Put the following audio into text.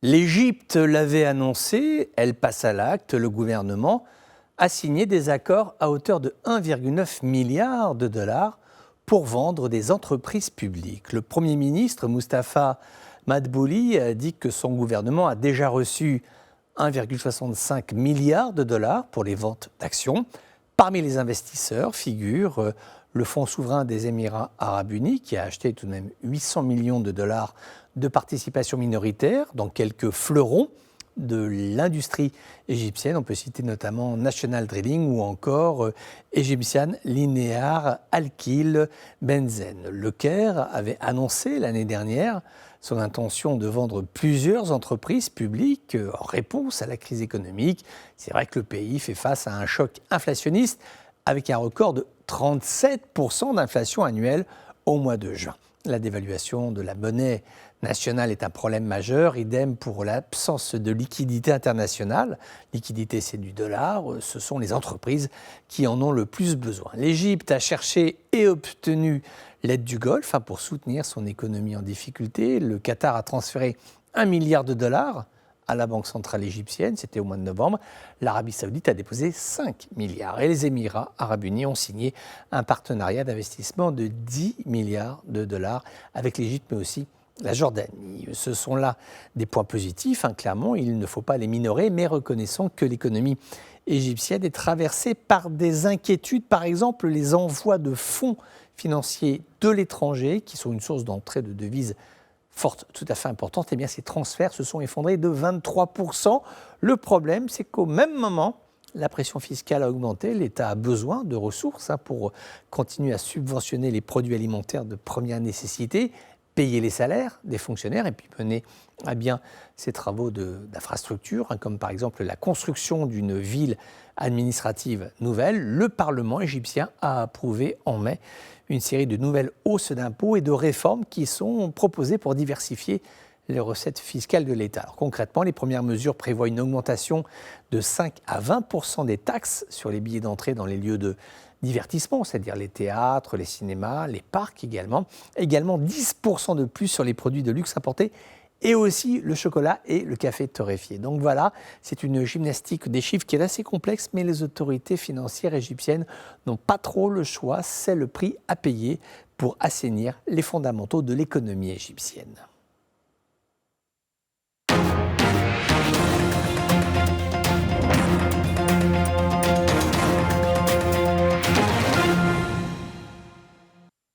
L'Égypte l'avait annoncé, elle passe à l'acte. Le gouvernement a signé des accords à hauteur de 1,9 milliard de dollars pour vendre des entreprises publiques. Le Premier ministre Moustapha Madbouli a dit que son gouvernement a déjà reçu 1,65 milliard de dollars pour les ventes d'actions. Parmi les investisseurs figure le Fonds souverain des Émirats arabes unis qui a acheté tout de même 800 millions de dollars de participation minoritaire dans quelques fleurons de l'industrie égyptienne. On peut citer notamment National Drilling ou encore Egyptian Linear Alkyl Benzene. Le Caire avait annoncé l'année dernière son intention de vendre plusieurs entreprises publiques en réponse à la crise économique. C'est vrai que le pays fait face à un choc inflationniste avec un record de 37% d'inflation annuelle au mois de juin. La dévaluation de la monnaie nationale est un problème majeur, idem pour l'absence de liquidité internationale. Liquidité, c'est du dollar, ce sont les entreprises qui en ont le plus besoin. L'Égypte a cherché et obtenu l'aide du Golfe pour soutenir son économie en difficulté. Le Qatar a transféré 1 milliard de dollars à la Banque centrale égyptienne, c'était au mois de novembre. L'Arabie saoudite a déposé 5 milliards et les Émirats arabes unis ont signé un partenariat d'investissement de 10 milliards de dollars avec l'Égypte, mais aussi la Jordanie. Ce sont là des points positifs, clairement, il ne faut pas les minorer, mais reconnaissons que l'économie égyptienne est traversée par des inquiétudes, par exemple les envois de fonds financiers de l'étranger, qui sont une source d'entrée de devises forte, tout à fait importante. Eh bien, ces transferts se sont effondrés de 23%. Le problème, c'est qu'au même moment, la pression fiscale a augmenté. L'État a besoin de ressources pour continuer à subventionner les produits alimentaires de première nécessité, payer les salaires des fonctionnaires et puis mener à bien ces travaux d'infrastructure, comme par exemple la construction d'une ville administrative nouvelle. Le Parlement égyptien a approuvé en mai une série de nouvelles hausses d'impôts et de réformes qui sont proposées pour diversifier les recettes fiscales de l'État. Alors, concrètement, les premières mesures prévoient une augmentation de 5 à 20% des taxes sur les billets d'entrée dans les lieux de divertissement, c'est-à-dire les théâtres, les cinémas, les parcs également. Également 10% de plus sur les produits de luxe importés et aussi le chocolat et le café torréfié. Donc voilà, c'est une gymnastique des chiffres qui est assez complexe, mais les autorités financières égyptiennes n'ont pas trop le choix. C'est le prix à payer pour assainir les fondamentaux de l'économie égyptienne.